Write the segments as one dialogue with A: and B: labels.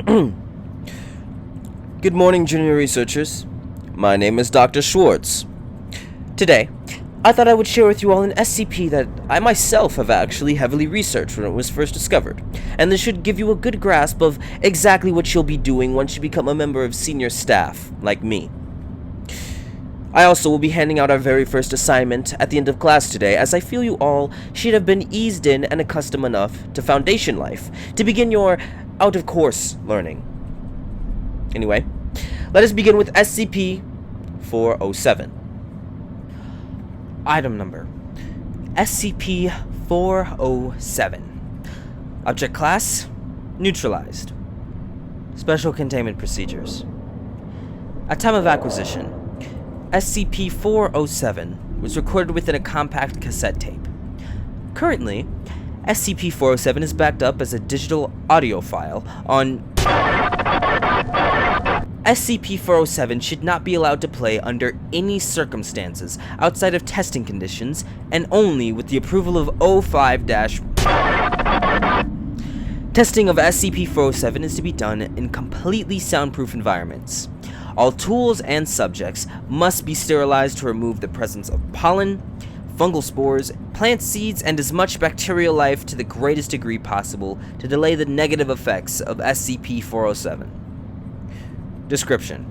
A: Good morning, junior researchers. My name is Dr. Schwartz. Today, I thought I would share with you all an SCP that I myself have actually heavily researched when it was first discovered, and this should give you a good grasp of exactly what you'll be doing once you become a member of senior staff, like me. I also will be handing out our very first assignment at the end of class today, as I feel you all should have been eased in and accustomed enough to Foundation life to begin your out-of-course learning. Anyway, let us begin with SCP-407. Item number: SCP-407. Object class: neutralized. Special containment procedures. At time of acquisition, SCP-407 was recorded within a compact cassette tape. Currently, SCP-407 is backed up as a digital audio file on... SCP-407 should not be allowed to play under any circumstances outside of testing conditions and only with the approval of O5- Testing of SCP-407 is to be done in completely soundproof environments. All tools and subjects must be sterilized to remove the presence of pollen, fungal spores, plant seeds, and as much bacterial life to the greatest degree possible to delay the negative effects of SCP-407. Description: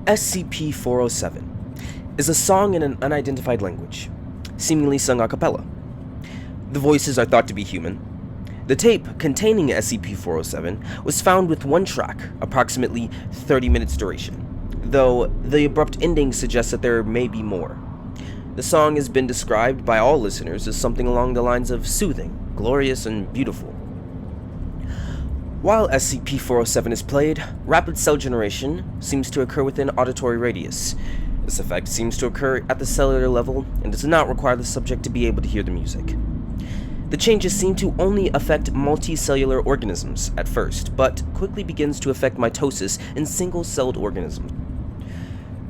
A: SCP-407 is a song in an unidentified language, seemingly sung a cappella. The voices are thought to be human. The tape containing SCP-407 was found with one track, approximately 30 minutes duration, though the abrupt ending suggests that there may be more. The song has been described by all listeners as something along the lines of soothing, glorious, and beautiful. While SCP-407 is played, rapid cell generation seems to occur within auditory radius. This effect seems to occur at the cellular level and does not require the subject to be able to hear the music. The changes seem to only affect multicellular organisms at first, but quickly begins to affect mitosis in single-celled organisms.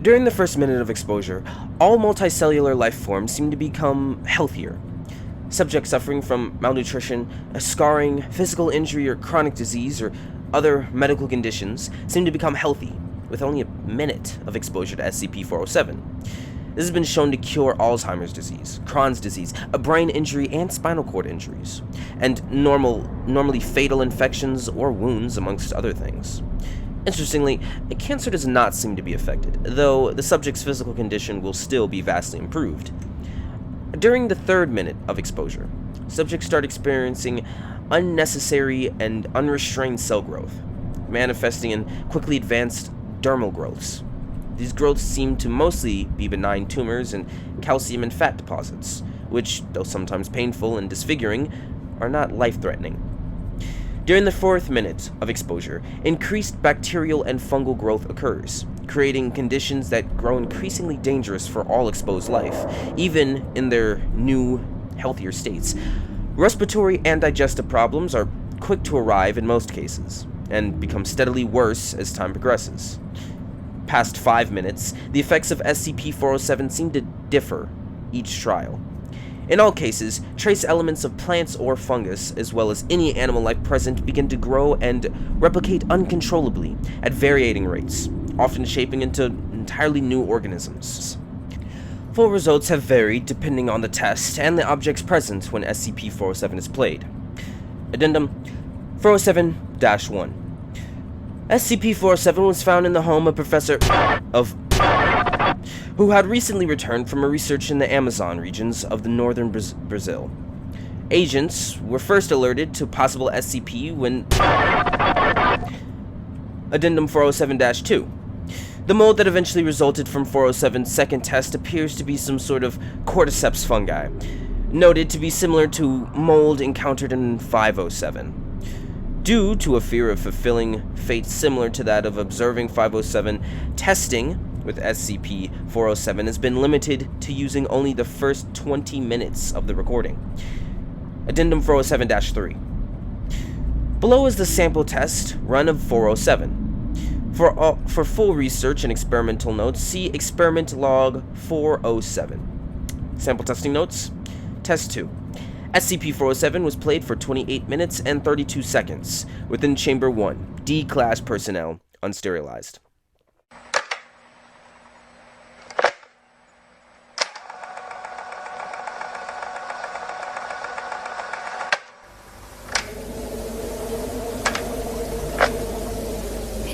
A: During the first minute of exposure, all multicellular life forms seem to become healthier. Subjects suffering from malnutrition, scarring, physical injury, or chronic disease, or other medical conditions seem to become healthy with only a minute of exposure to SCP-407. This has been shown to cure Alzheimer's disease, Crohn's disease, a brain injury, and spinal cord injuries, and normally fatal infections or wounds, amongst other things. Interestingly, cancer does not seem to be affected, though the subject's physical condition will still be vastly improved. During the third minute of exposure, subjects start experiencing unnecessary and unrestrained cell growth, manifesting in quickly advanced dermal growths. These growths seem to mostly be benign tumors and calcium and fat deposits, which, though sometimes painful and disfiguring, are not life-threatening. During the fourth minute of exposure, increased bacterial and fungal growth occurs, creating conditions that grow increasingly dangerous for all exposed life, even in their new, healthier states. Respiratory and digestive problems are quick to arrive in most cases, and become steadily worse as time progresses. Past 5 minutes, the effects of SCP-407 seem to differ each trial. In all cases, trace elements of plants or fungus, as well as any animal life present, begin to grow and replicate uncontrollably at varying rates, often shaping into entirely new organisms. Full results have varied depending on the test and the objects present when SCP-407 is played. Addendum 407-1. SCP-407 was found in the home of Professor who had recently returned from a research in the Amazon regions of the northern Brazil. Agents were first alerted to possible SCP when... Addendum 407-2. The mold that eventually resulted from 407's second test appears to be some sort of cordyceps fungi, noted to be similar to mold encountered in 507. Due to a fear of fulfilling fate similar to that of observing 507, testing with SCP-407 has been limited to using only the first 20 minutes of the recording. Addendum 407-3. Below is the sample test run of 407. For full research and experimental notes, see Experiment Log 407. Sample testing notes. Test 2. SCP-407 was played for 28 minutes and 32 seconds within Chamber 1, D-Class personnel, unsterilized.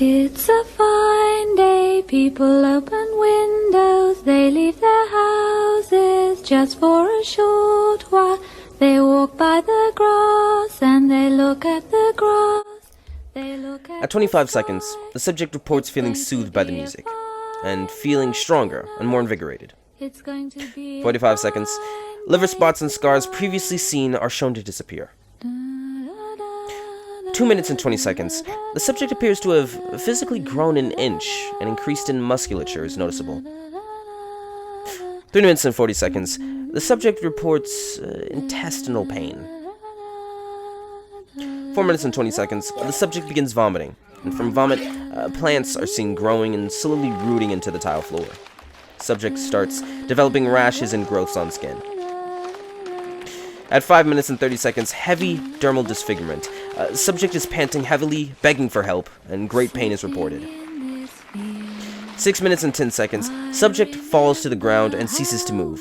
B: It's a fine day, people open windows, they leave their houses just for a short while. They walk by the grass and they look at the grass.
A: At 25 seconds, the subject reports feeling soothed by the music, and feeling stronger and more invigorated. 45 seconds, liver spots and scars previously seen are shown to disappear. 2 minutes and 20 seconds, the subject appears to have physically grown an inch and increased in musculature is noticeable. 3 minutes and 40 seconds, the subject reports intestinal pain. 4 minutes and 20 seconds, the subject begins vomiting, and from vomit, plants are seen growing and slowly rooting into the tile floor. Subject starts developing rashes and growths on skin. At 5 minutes and 30 seconds, heavy dermal disfigurement. Subject is panting heavily, begging for help, and great pain is reported. 6 minutes and 10 seconds, subject falls to the ground and ceases to move.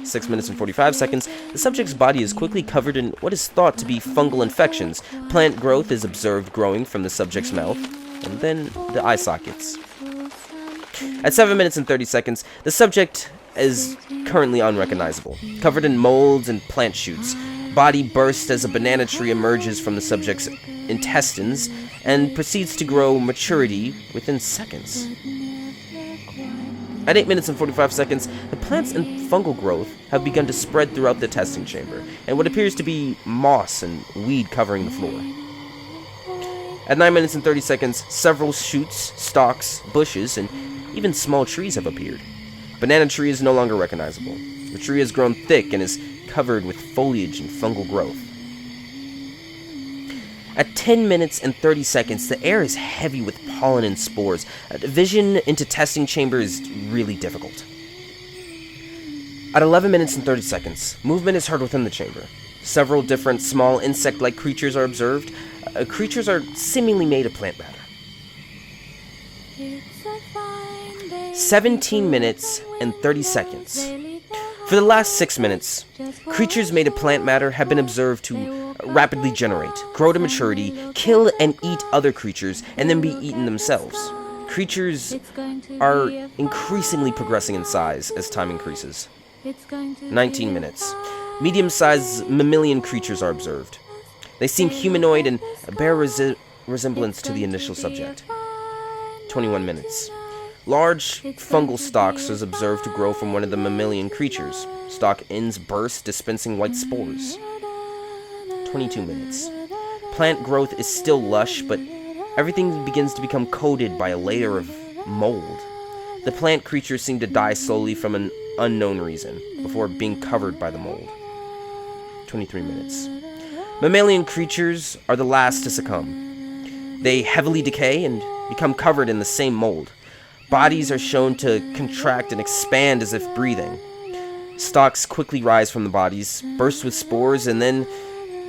A: 6 minutes and 45 seconds, the subject's body is quickly covered in what is thought to be fungal infections. Plant growth is observed growing from the subject's mouth, and then the eye sockets. At 7 minutes and 30 seconds, the subject is currently unrecognizable, covered in molds and plant shoots. Body bursts as a banana tree emerges from the subject's intestines and proceeds to grow maturity within seconds. At 8 minutes and 45 seconds, the plants and fungal growth have begun to spread throughout the testing chamber, and what appears to be moss and weed covering the floor. At 9 minutes and 30 seconds, several shoots, stalks, bushes, and even small trees have appeared. Banana tree is no longer recognizable. The tree has grown thick and is covered with foliage and fungal growth. At 10 minutes and 30 seconds, the air is heavy with pollen and spores. Vision into testing chamber is really difficult. At 11 minutes and 30 seconds, movement is heard within the chamber. Several different small insect-like creatures are observed. Creatures are seemingly made of plant matter. 17 minutes and 30 seconds. For the last 6 minutes, creatures made of plant matter have been observed to rapidly generate, grow to maturity, kill and eat other creatures, and then be eaten themselves. Creatures are increasingly progressing in size as time increases. 19 minutes. Medium-sized mammalian creatures are observed. They seem humanoid and bear resemblance to the initial subject. 21 minutes. Large fungal stalks is observed to grow from one of the mammalian creatures. Stalk ends burst, dispensing white spores. 22 minutes. Plant growth is still lush, but everything begins to become coated by a layer of mold. The plant creatures seem to die slowly from an unknown reason, before being covered by the mold. 23 minutes. Mammalian creatures are the last to succumb. They heavily decay and become covered in the same mold. Bodies are shown to contract and expand as if breathing. Stalks quickly rise from the bodies, burst with spores, and then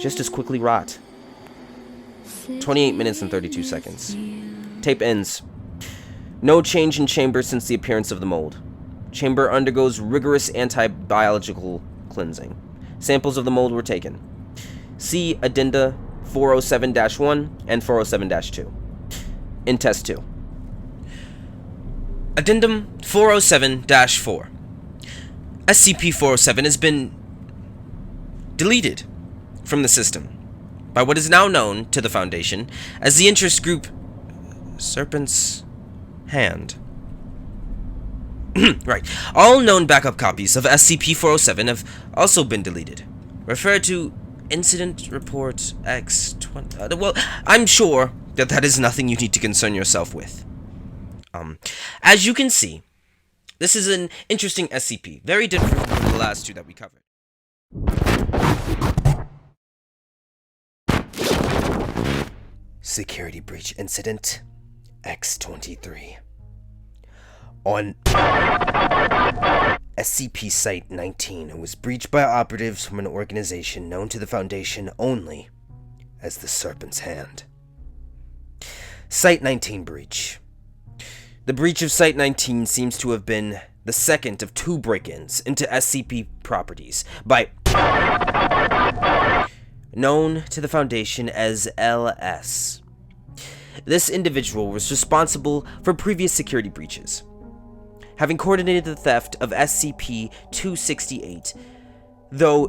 A: just as quickly rot. 28 minutes and 32 seconds. Tape ends. No change in chamber since the appearance of the mold. Chamber undergoes rigorous anti-biological cleansing. Samples of the mold were taken. See Addenda 407-1 and 407-2. In Test 2. Addendum 407-4. SCP-407 has been deleted from the system by what is now known to the Foundation as the interest group Serpent's Hand. Right. All known backup copies of SCP-407 have also been deleted. Refer to Incident Report X20. Well, I'm sure that is nothing you need to concern yourself with. As you can see, this is an interesting SCP, very different from the last two that we covered. Security Breach Incident X-23. On SCP Site-19 was breached by operatives from an organization known to the Foundation only as the Serpent's Hand. Site-19 breach. The breach of Site-19 seems to have been the second of 2 break-ins into SCP properties by known to the Foundation as LS. This individual was responsible for previous security breaches, having coordinated the theft of SCP-268, though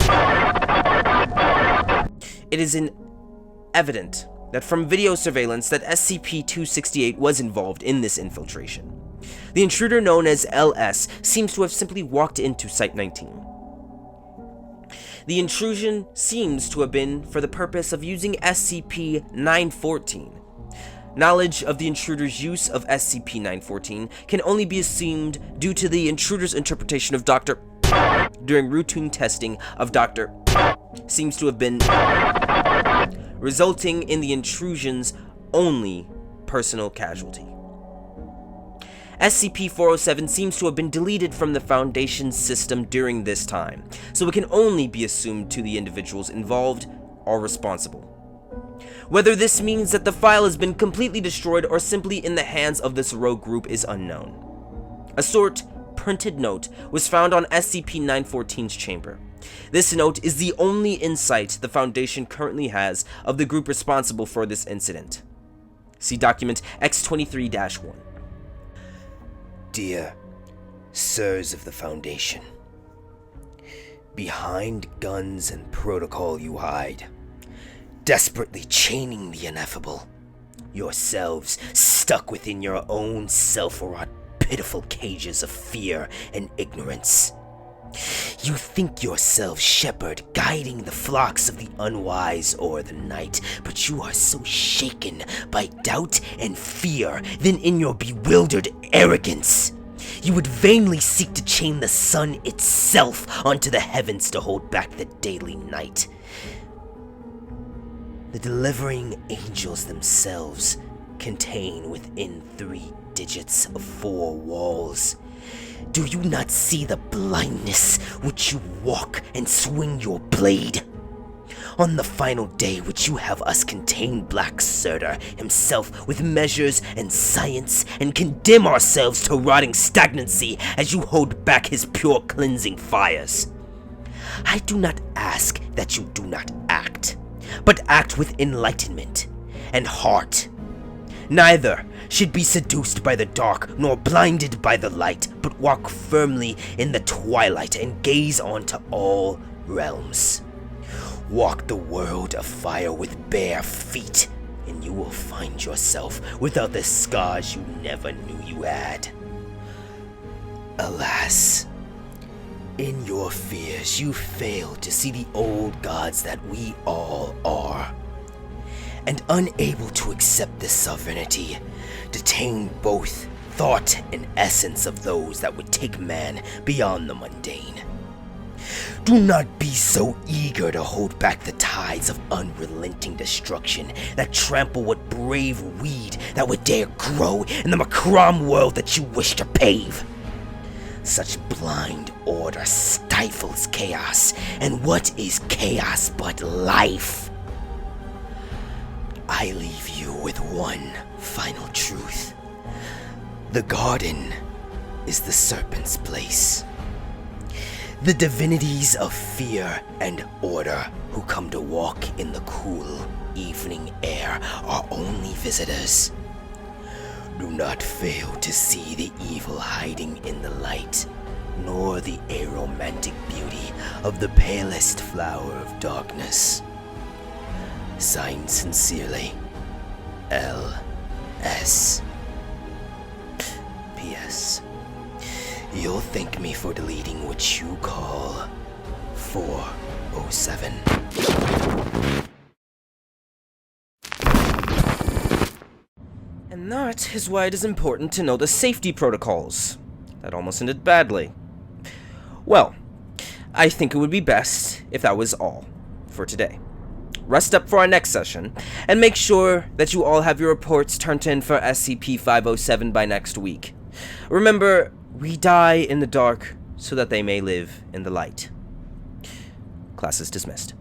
A: it is evident that from video surveillance that SCP-268 was involved in this infiltration. The intruder known as LS seems to have simply walked into Site-19. The intrusion seems to have been for the purpose of using SCP-914. Knowledge of the intruder's use of SCP-914 can only be assumed due to the intruder's interpretation of Dr. during routine testing of Dr. seems to have been resulting in the intrusion's only personal casualty. SCP-407 seems to have been deleted from the Foundation's system during this time, so it can only be assumed to the individuals involved are responsible. Whether this means that the file has been completely destroyed or simply in the hands of this rogue group is unknown. A short, printed note was found on SCP-914's chamber. This note is the only insight the Foundation currently has of the group responsible for this incident. See document X23-1. Dear Sirs of the Foundation, behind guns and protocol you hide, desperately chaining the ineffable, yourselves stuck within your own self-wrought pitiful cages of fear and ignorance. You think yourself shepherd guiding the flocks of the unwise o'er the night, but you are so shaken by doubt and fear that in your bewildered arrogance, you would vainly seek to chain the sun itself onto the heavens to hold back the daily night. The delivering angels themselves contain within 3 digits of 4 walls. Do you not see the blindness which you walk and swing your blade? On the final day which you have us contain Black Surtur himself with measures and science, and condemn ourselves to rotting stagnancy as you hold back his pure cleansing fires. I do not ask that you do not act, but act with enlightenment and heart. Neither should be seduced by the dark, nor blinded by the light, but walk firmly in the twilight and gaze onto all realms. Walk the world of fire with bare feet, and you will find yourself without the scars you never knew you had. Alas, in your fears you fail to see the old gods that we all are, and unable to accept this sovereignty, detain both thought and essence of those that would take man beyond the mundane. Do not be so eager to hold back the tides of unrelenting destruction that trample what brave weed that would dare grow in the macram world that you wish to pave. Such blind order stifles chaos, and what is chaos but life? I leave you with one final truth. The garden is the serpent's place. The divinities of fear and order who come to walk in the cool evening air are only visitors. Do not fail to see the evil hiding in the light, nor the aromantic beauty of the palest flower of darkness. Signed sincerely, L.S. P.S. You'll thank me for deleting what you call 407. And that is why it is important to know the safety protocols. That almost ended badly. Well, I think it would be best if that was all for today. Rest up for our next session, and make sure that you all have your reports turned in for SCP-507 by next week. Remember, we die in the dark so that they may live in the light. Class is dismissed.